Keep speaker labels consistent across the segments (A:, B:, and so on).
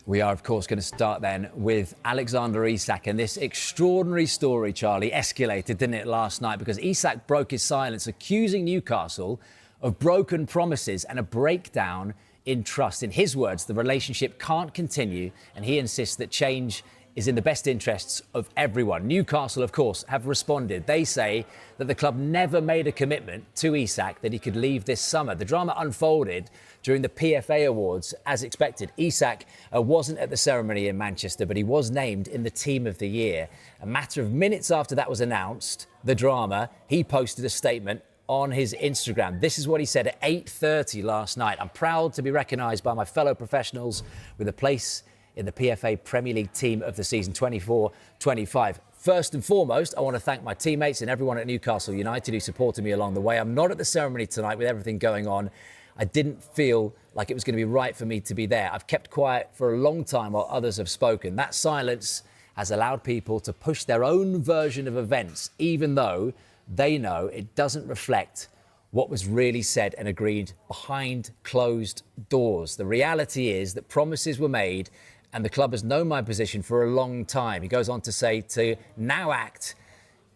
A: We are, of course, going to start then with Alexander Isak. And this extraordinary story, Charlie, escalated, didn't it, last night? Because Isak broke his silence, accusing Newcastle of broken promises and a breakdown in trust. In his words, the relationship can't continue, and he insists that change is in the best interests of everyone. Newcastle, of course, have responded. They say that the club never made a commitment to Isak that he could leave this summer. The drama unfolded during the PFA Awards as expected. Isak wasn't at the ceremony in Manchester, but he was named in the Team of the Year. A matter of minutes after that was announced, the drama, he posted a statement on his Instagram. This is what he said at 8:30 last night. I'm proud to be recognised by my fellow professionals with a place in the PFA Premier League Team of the season 24-25. First and foremost, I want to thank my teammates and everyone at Newcastle United who supported me along the way. I'm not at the ceremony tonight with everything going on. I didn't feel like it was going to be right for me to be there. I've kept quiet for a long time while others have spoken. That silence has allowed people to push their own version of events, even though they know it doesn't reflect what was really said and agreed behind closed doors. The reality is that promises were made, and the club has known my position for a long time. He goes on to say to now act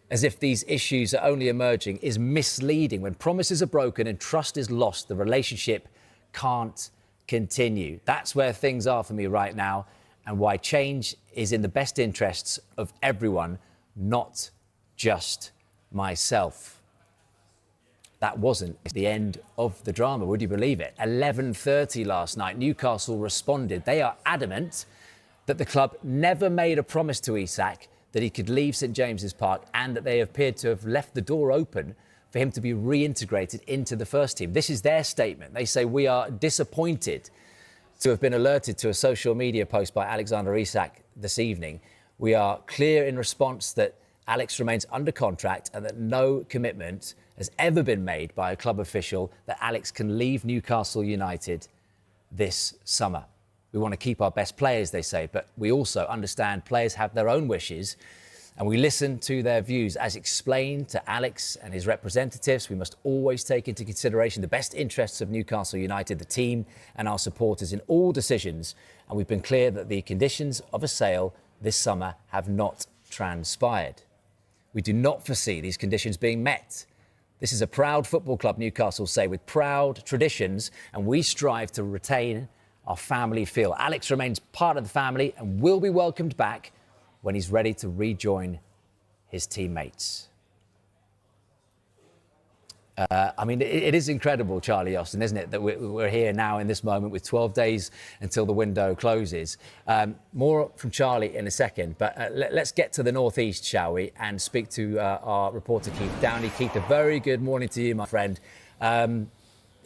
A: as if these issues are only emerging is misleading. When promises are broken and trust is lost, the relationship can't continue. That's where things are for me right now, and why change is in the best interests of everyone, not just myself. That wasn't the end of the drama, would you believe it? 11:30 last night, Newcastle responded. They are adamant that the club never made a promise to Isak that he could leave St James's Park, and that they appeared to have left the door open for him to be reintegrated into the first team. This is their statement. They say, we are disappointed to have been alerted to a social media post by Alexander Isak this evening. We are clear in response that Alex remains under contract and that no commitment has ever been made by a club official that Alex can leave Newcastle United this summer. We want to keep our best players, they say, but we also understand players have their own wishes, and we listen to their views. As explained to Alex and his representatives, we must always take into consideration the best interests of Newcastle United, the team and our supporters in all decisions, and we've been clear that the conditions of a sale this summer have not transpired. We do not foresee these conditions being met. This is a proud football club, Newcastle say, with proud traditions, and we strive to retain our family feel. Alex remains part of the family and will be welcomed back when he's ready to rejoin his teammates. It is incredible, Charlie Austin, isn't it, that we're here now in this moment with 12 days until the window closes. More from Charlie in a second, but let's get to the northeast, shall we, and speak to our reporter Keith Downey. Keith, a very good morning to you, my friend.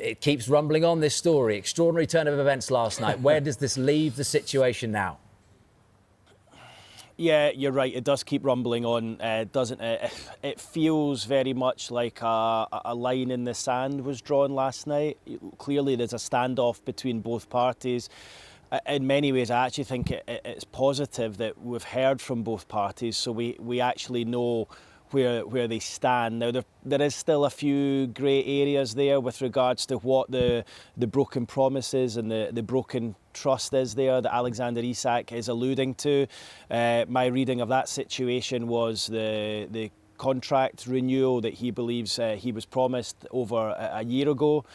A: It keeps rumbling on, this story. Extraordinary turn of events last night. Where does this leave the situation now?
B: Yeah, you're right. It does keep rumbling on, doesn't it? It feels very much like a line in the sand was drawn last night. Clearly, there's a standoff between both parties. In many ways, I actually think it's positive that we've heard from both parties, so we actually know where they stand. Now, there is still a few grey areas there with regards to what the broken promises and the broken trust is there that Alexander Isak is alluding to. My reading of that situation was the contract renewal that he believes he was promised over a year ago.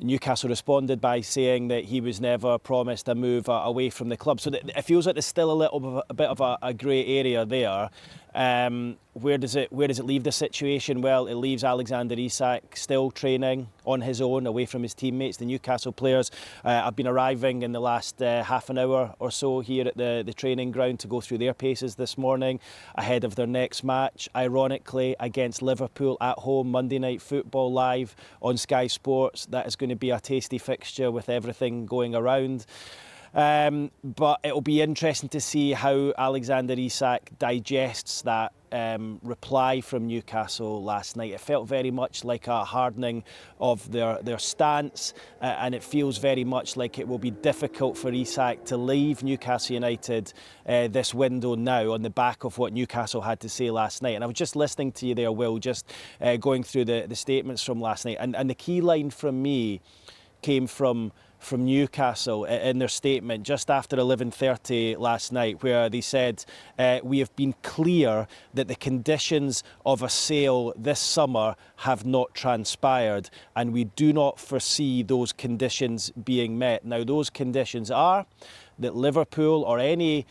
B: Newcastle responded by saying that he was never promised a move away from the club. So it feels like there's still a bit of a grey area there. Where does it leave the situation? Well, it leaves Alexander Isak still training on his own, away from his teammates. The Newcastle players have been arriving in the last half an hour or so here at the training ground to go through their paces this morning ahead of their next match, ironically against Liverpool at home, Monday Night Football live on Sky Sports. That is going to be a tasty fixture with everything going around. But it'll be interesting to see how Alexander Isak digests that reply from Newcastle last night. It felt very much like a hardening of their stance, and it feels very much like it will be difficult for Isak to leave Newcastle United this window now on the back of what Newcastle had to say last night. And I was just listening to you there, Will, just going through the statements from last night, and the key line from me came from from Newcastle in their statement just after 11:30 last night, where they said, we have been clear that the conditions of a sale this summer have not transpired, and we do not foresee those conditions being met. Now, those conditions are that Liverpool or any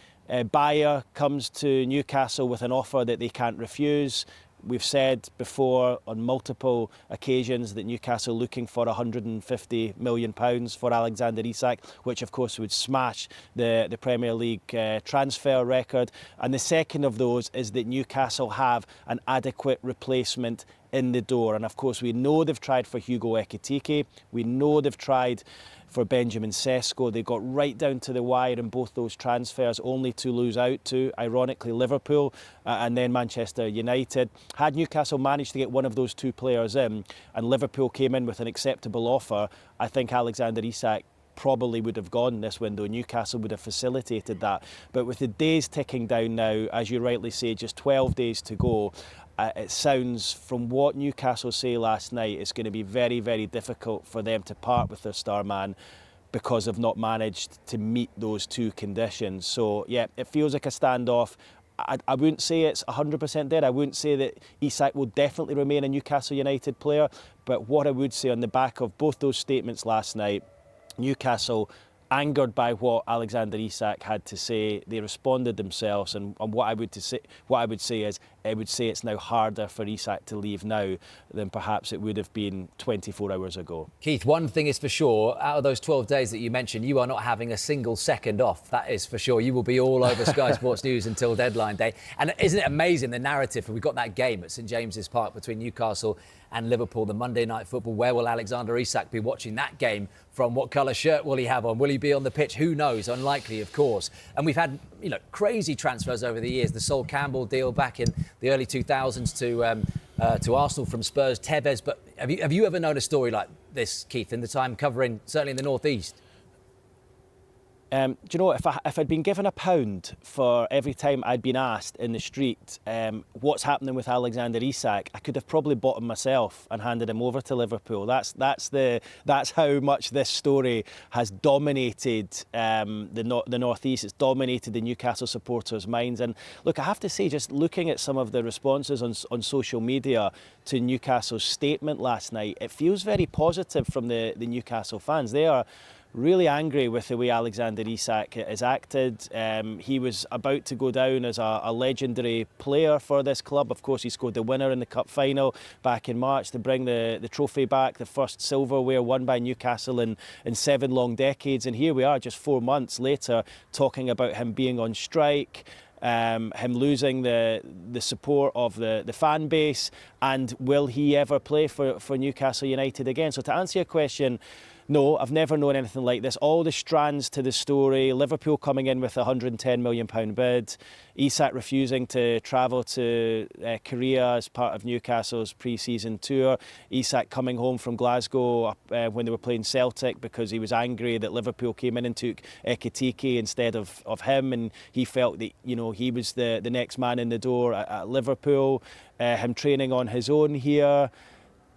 B: buyer comes to Newcastle with an offer that they can't refuse. We've said before on multiple occasions that Newcastle are looking for £150 million for Alexander Isak, which of course would smash the Premier League transfer record. And the second of those is that Newcastle have an adequate replacement in the door. And of course we know they've tried for Hugo Ekitike, we know they've tried for Benjamin Sesko. They got right down to the wire in both those transfers, only to lose out to, ironically, Liverpool and then Manchester United. Had Newcastle managed to get one of those two players in and Liverpool came in with an acceptable offer, I think Alexander Isak probably would have gone this window. Newcastle would have facilitated that. But with the days ticking down now, as you rightly say, just 12 days to go, it sounds, from what Newcastle say last night, it's going to be very, very difficult for them to part with their star man because they've not managed to meet those two conditions. So, yeah, it feels like a standoff. I wouldn't say it's 100% dead. I wouldn't say that Isak will definitely remain a Newcastle United player. But what I would say on the back of both those statements last night, Newcastle, angered by what Alexander Isak had to say, they responded themselves, and what I would say is it's now harder for Isak to leave now than perhaps it would have been 24 hours ago.
A: Keith, one thing is for sure, out of those 12 days that you mentioned, you are not having a single second off. That is for sure. You will be all over Sky Sports News until deadline day. And isn't it amazing, the narrative? We've got that game at St James's Park between Newcastle and Liverpool, the Monday Night Football. Where will Alexander Isak be watching that game from? What colour shirt will he have on? Will he be on the pitch? Who knows? Unlikely, of course. And we've had, crazy transfers over the years. The Sol Campbell deal back in the early 2000s to Arsenal from Spurs, Tevez. But have you ever known a story like this, Keith, in the time covering, certainly in the North East?
B: Do you know, if I'd been given £1 for every time I'd been asked in the street what's happening with Alexander Isak, I could have probably bought him myself and handed him over to Liverpool. That's how much this story has dominated the North East. It's dominated the Newcastle supporters' minds. And look, I have to say, just looking at some of the responses on social media to Newcastle's statement last night, it feels very positive from the Newcastle fans. They are really angry with the way Alexander Isak has acted. He was about to go down as a legendary player for this club. Of course, he scored the winner in the cup final back in March to bring the trophy back, the first silverware won by Newcastle in 7 long decades. And here we are just 4 months later talking about him being on strike, him losing the support of the fan base, and will he ever play for Newcastle United again? So to answer your question, no, I've never known anything like this. All the strands to the story, Liverpool coming in with a £110 million bid, Isak refusing to travel to Korea as part of Newcastle's pre-season tour, Isak coming home from Glasgow when they were playing Celtic because he was angry that Liverpool came in and took Ekitike instead of him, and he felt that he was the next man in the door at Liverpool, him training on his own here.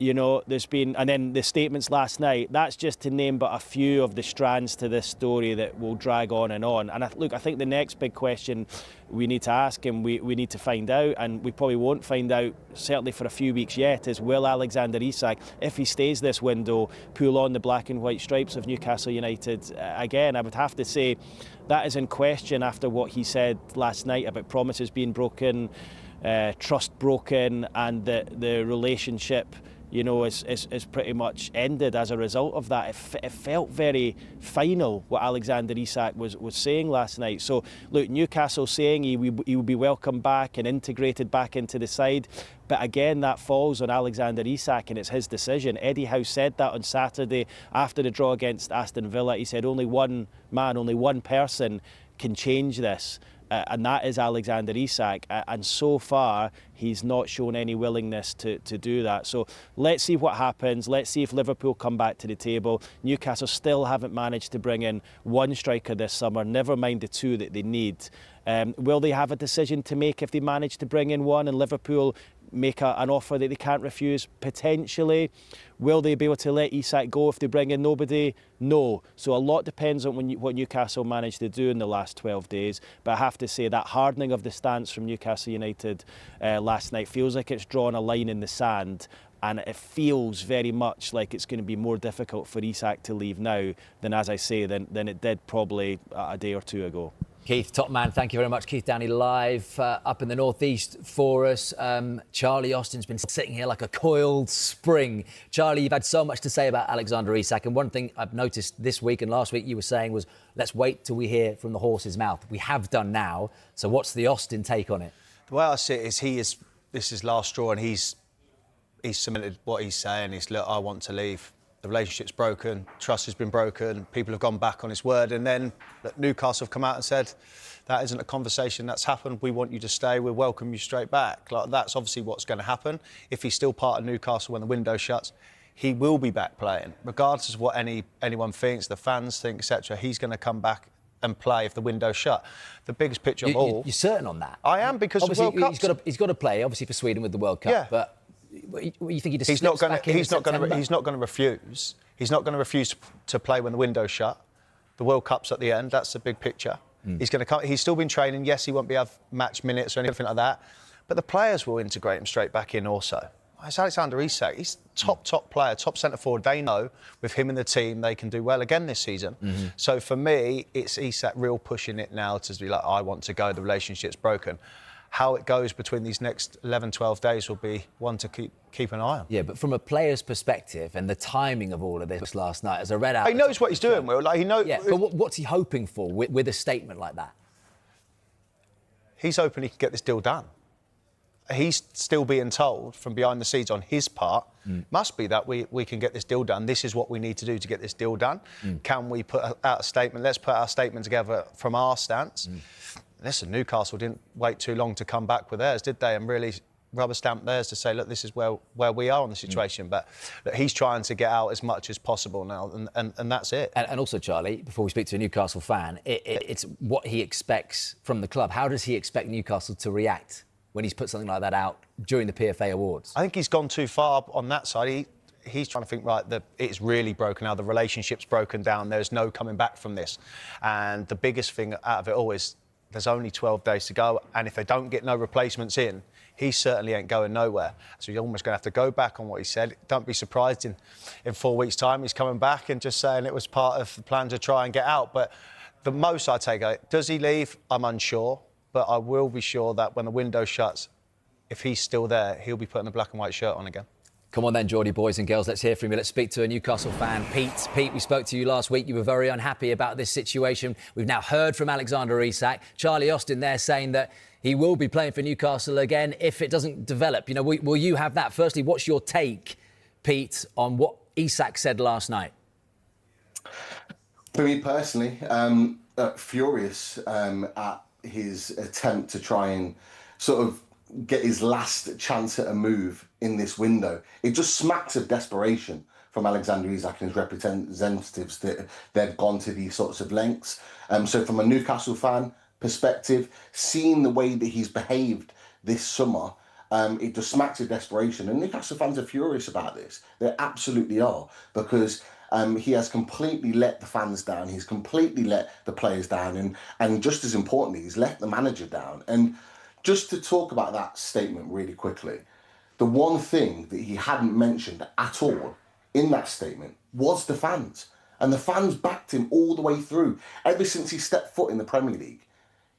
B: There's been, and then the statements last night, that's just to name but a few of the strands to this story that will drag on. And I think the next big question we need to ask, and we need to find out, and we probably won't find out certainly for a few weeks yet, is will Alexander Isak, if he stays this window, pull on the black and white stripes of Newcastle United again? I would have to say that is in question after what he said last night about promises being broken, trust broken, and the relationship is pretty much ended as a result of that. It felt very final what Alexander Isak was saying last night. So look, Newcastle saying he will be welcomed back and integrated back into the side, but again that falls on Alexander Isak and it's his decision. Eddie Howe said that on Saturday after the draw against Aston Villa. He said only one man, only one person can change this. And that is Alexander Isak, and so far he's not shown any willingness to do that. So let's see what happens. Let's see if Liverpool come back to the table. Newcastle still haven't managed to bring in one striker this summer, never mind the two that they need. Will they have a decision to make if they manage to bring in one and Liverpool make an offer that they can't refuse? Potentially. Will they be able to let Isak go if they bring in nobody? No. So a lot depends on what Newcastle managed to do in the last 12 days. But I have to say that hardening of the stance from Newcastle United last night feels like it's drawn a line in the sand. And it feels very much like it's going to be more difficult for Isak to leave now than, as I say, than it did probably a day or two ago.
A: Keith, top man, thank you very much. Keith Downey live up in the northeast for us. Charlie Austin's been sitting here like a coiled spring. Charlie, you've had so much to say about Alexander Isak, and one thing I've noticed this week and last week you were saying was, let's wait till we hear from the horse's mouth. We have done now, so what's the Austin take on it?
C: The way I see it is this is last straw, and he's cemented what he's saying. He's, look, I want to leave. The relationship's broken, trust has been broken, people have gone back on his word, and then Newcastle have come out and said, that isn't a conversation that's happened, we want you to stay, we'll welcome you straight back. Like, that's obviously what's going to happen. If he's still part of Newcastle when the window shuts, he will be back playing. Regardless of what anyone thinks, the fans think, etc., he's going to come back and play if the window's shut. The biggest picture of all...
A: You're certain on that?
C: I am, because
A: obviously,
C: the World Cup...
A: He's got to play, obviously, for Sweden with the World Cup,
C: yeah.
A: But... You think he just
C: he's not going
A: to
C: he's not going to refuse. He's not going to refuse to play when the window's shut. The World Cup's at the end. That's the big picture. He's going to come. He's still been training. Yes, he won't be have match minutes or anything like that. But the players will integrate him straight back in also. It's Alexander Isak. He's top player, top centre forward. They know with him in the team they can do well again this season. So for me, it's Isak real pushing it now to be like, I want to go. The relationship's broken. How it goes between these next 11, 12 days will be one to keep an eye on.
A: Yeah, but from a player's perspective and the timing of all of this last night, as I read out...
C: He knows what he's doing, Will. Like, he knows...
A: Yeah, but what's he hoping for with a statement like that?
C: He's hoping he can get this deal done. He's still being told from behind the scenes on his part, must be that we can get this deal done. This is what we need to do to get this deal done. Can we put out a statement? Let's put our statement together from our stance. Listen, Newcastle didn't wait too long to come back with theirs, did they? And really rubber stamp theirs to say, look, this is where we are on the situation. But look, he's trying to get out as much as possible now, and that's it.
A: And also, Charlie, before we speak to a Newcastle fan, it's what he expects from the club. How does he expect Newcastle to react when he's put something like that out during the PFA Awards?
C: I think he's gone too far on that side. He's trying to think, right, it's really broken now. The relationship's broken down. There's no coming back from this. And the biggest thing out of it all is there's only 12 days to go, and if they don't get no replacements in, he certainly ain't going nowhere. So you're almost going to have to go back on what he said. Don't be surprised in 4 weeks' time he's coming back and just saying it was part of the plan to try and get out. But the most I take out, does he leave? I'm unsure, but I will be sure that when the window shuts, if he's still there, he'll be putting the black and white shirt on again.
A: Come on then, Geordie boys and girls, let's hear from you. Let's speak to a Newcastle fan, Pete. Pete, we spoke to you last week. You were very unhappy about this situation. We've now heard from Alexander Isak. Charlie Austin there saying that he will be playing for Newcastle again if it doesn't develop. You know, will you have that? Firstly, what's your take, Pete, on what Isak said last night?
D: For me personally, furious at his attempt to try and sort of get his last chance at a move in this window. It just smacks of desperation from Alexander Isak and his representatives that they've gone to these sorts of lengths. So from a Newcastle fan perspective, seeing the way that he's behaved this summer, it just smacks of desperation. And Newcastle fans are furious about this. They absolutely are, because he has completely let the fans down. He's completely let the players down. And just as importantly, he's let the manager down. And just to talk about that statement really quickly, the one thing that he hadn't mentioned at all in that statement was the fans. And the fans backed him all the way through. Ever since he stepped foot in the Premier League,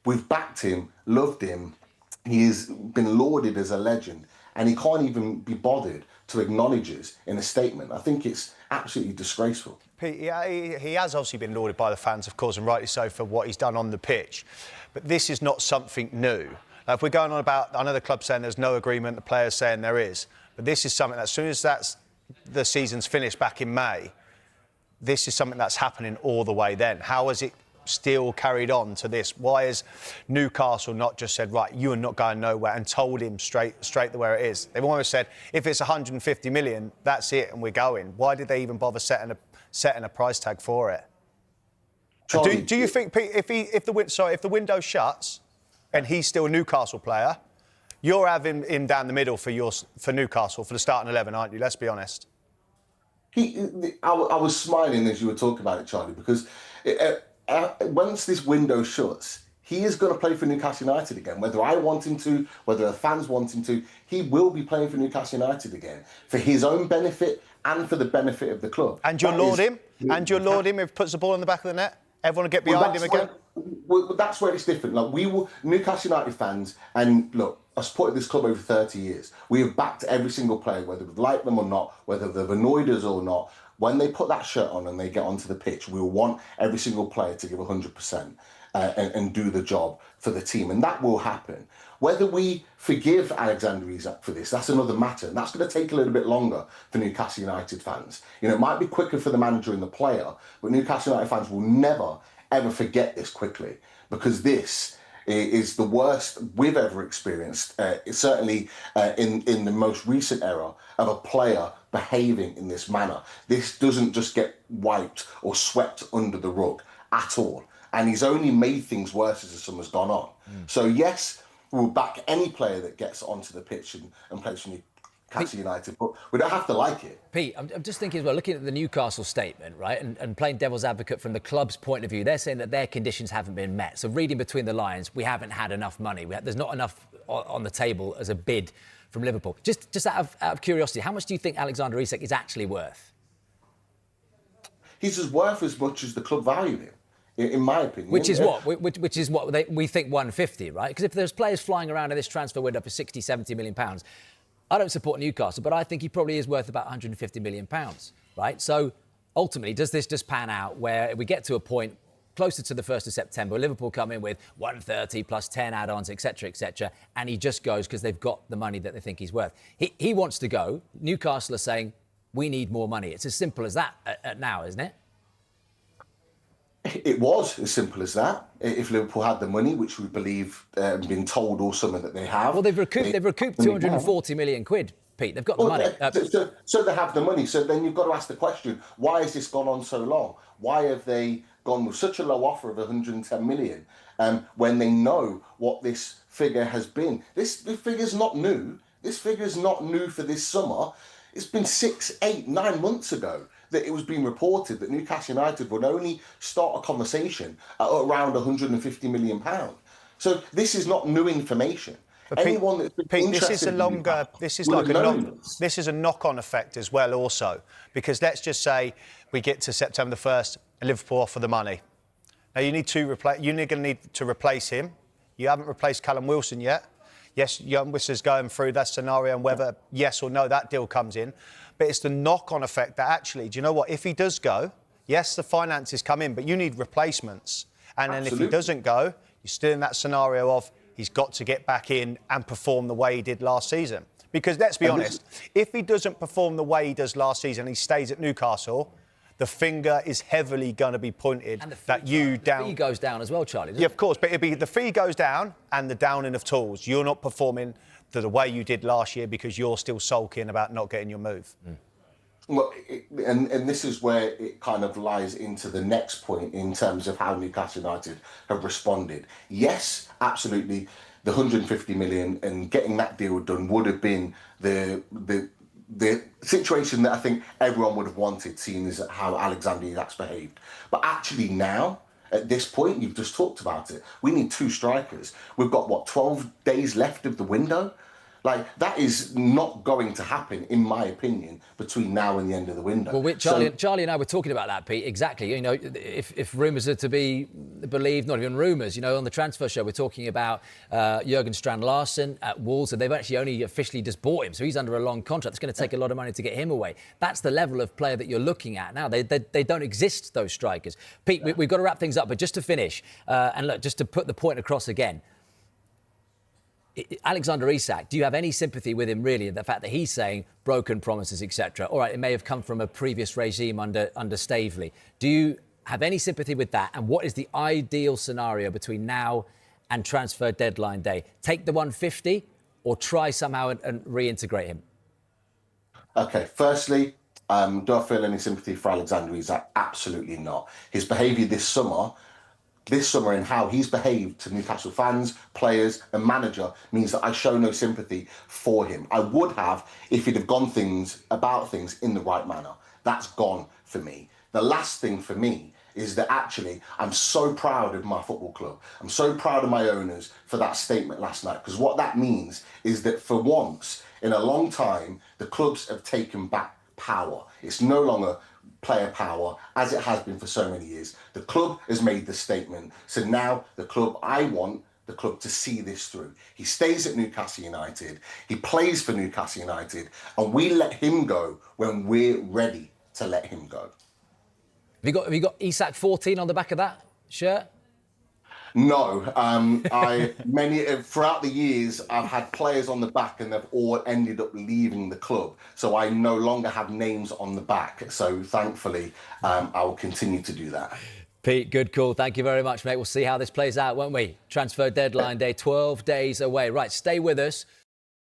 D: we've backed him, loved him. He has been lauded as a legend, and he can't even be bothered to acknowledge us in a statement. I think it's absolutely disgraceful.
C: Pete, he has obviously been lauded by the fans, of course, and rightly so, for what he's done on the pitch. But this is not something new. Now, if we're going on about, I know the club saying there's no agreement, the players saying there is, but this is something that as soon as the season's finished back in May, this is something that's happening all the way then. How has it still carried on to this? Why has Newcastle not just said, right, you are not going nowhere, and told him straight where it is? They've almost said, if it's 150 million, that's it, and we're going. Why did they even bother setting a price tag for it? Do you think, Pete, if the window shuts and he's still a Newcastle player, You're having him down the middle for Newcastle for the starting 11, aren't you? Let's be honest.
D: I was smiling as you were talking about it, Charlie, because once this window shuts, he is going to play for Newcastle United again. Whether I want him to, whether the fans want him to, he will be playing for Newcastle United again for his own benefit and for the benefit of the club.
C: And you'll laud him? And you'll laud him if he puts the ball in the back of the net? Everyone will get behind him again?
D: That's where it's different. Like, we will, Newcastle United fans, and look, I've supported this club over 30 years. We have backed every single player, whether we've liked them or not, whether they've annoyed us or not. When they put that shirt on and they get onto the pitch, we will want every single player to give 100% and do the job for the team. And that will happen. Whether we forgive Alexander Isak for this, that's another matter. And that's going to take a little bit longer for Newcastle United fans. You know, it might be quicker for the manager and the player, but Newcastle United fans will never, ever forget this quickly, because this is the worst we've ever experienced, certainly in the most recent era, of a player behaving in this manner. This doesn't just get wiped or swept under the rug at all. And he's only made things worse as the summer's gone on. So yes, we'll back any player that gets onto the pitch and plays for Newcastle United, but we don't have to like it.
A: Pete, I'm just thinking as well, looking at the Newcastle statement, right, and playing devil's advocate from the club's point of view, they're saying that their conditions haven't been met. So reading between the lines, we haven't had enough money. There's not enough on the table as a bid from Liverpool. Just out of curiosity, how much do you think Alexander Isak is actually worth?
D: He's worth as much as the club valued him, in my opinion.
A: Which is what? Which is what we think 150, right? Because if there's players flying around in this transfer window for 60, 70 million pounds, I don't support Newcastle, but I think he probably is worth about 150 million pounds, right? So ultimately, does this just pan out where we get to a point closer to the 1st of September, Liverpool come in with 130 plus 10 add-ons, etc., and he just goes because they've got the money that they think he's worth. He wants to go. Newcastle are saying, we need more money. It's as simple as that now, isn't it?
D: It was as simple as that. If Liverpool had the money, which we believe been told all summer that they have.
A: Well, they've recouped 240 million quid, Pete. They've got the money.
D: So they have the money. So then you've got to ask the question, why has this gone on so long? Why have they gone with such a low offer of 110 million when they know what this figure has been? This figure's not new. This figure's not new for this summer. It's been 6, 8, 9 months ago that it was being reported that Newcastle United would only start a conversation at around £150 million. So this is not new information.
C: But
D: Anyone that's been
C: Pete, this is a knock-on effect as well also, because let's just say we get to September the 1st and Liverpool offer the money. Now you're going to need to replace him. You haven't replaced Callum Wilson yet. Yes, Youngwister's going through that scenario and whether yes or no that deal comes in. But it's the knock-on effect that actually, do you know what? If he does go, yes, the finances come in, but you need replacements. And then if he doesn't go, you're still in that scenario of he's got to get back in and perform the way he did last season. Because let's be honest, if he doesn't perform the way he does last season and he stays at Newcastle, the finger is heavily going to be pointed that you down.
A: The fee goes down as well, Charlie.
C: Yeah, of course, but it'll be the fee goes down and the downing of tools. You're not performing the way you did last year because you're still sulking about not getting your move.
D: Well, and this is where it kind of lies into the next point in terms of how Newcastle United have responded. Yes, absolutely, the 150 million and getting that deal done would have been the situation that I think everyone would have wanted, seeing as how Alexander Isak's behaved. But actually now, at this point, you've just talked about it, we need 2 strikers. We've got, 12 days left of the window? Like, that is not going to happen, in my opinion, between now and the end of the window.
A: Well, Charlie and I were talking about that, Pete, exactly. You know, if rumours are to be believed, not even rumours, you know, on the transfer show, we're talking about Jurgen Strand-Larsen at Wolves, and they've actually only officially just bought him, so he's under a long contract. It's going to take a lot of money to get him away. That's the level of player that you're looking at now. They don't exist, those strikers. Pete, we've got to wrap things up, but just to finish, and look, just to put the point across again, Alexander Isak, do you have any sympathy with him, really, the fact that he's saying broken promises, etc.? All right, it may have come from a previous regime under Staveley. Do you have any sympathy with that? And what is the ideal scenario between now and transfer deadline day? Take the 150 or try somehow and reintegrate him?
D: OK, firstly, do I feel any sympathy for Alexander Isak? Absolutely not. His behaviour this summer this summer and how he's behaved to Newcastle fans, players and manager means that I show no sympathy for him. I would have if he'd have gone about things in the right manner. That's gone for me. The last thing for me is that actually I'm so proud of my football club. I'm so proud of my owners for that statement last night, because what that means is that for once in a long time, the clubs have taken back power. It's no longer player power as it has been for so many years. The club has made the statement. So now I want the club to see this through. He stays at Newcastle United. He plays for Newcastle United, and we let him go when we're ready to let him go.
A: Have you got Isak 14 on the back of that shirt?
D: No, throughout the years, I've had players on the back and they've all ended up leaving the club. So I no longer have names on the back. So thankfully, I will continue to do that.
A: Pete, good call. Thank you very much, mate. We'll see how this plays out, won't we? Transfer deadline day, 12 days away. Right, stay with us.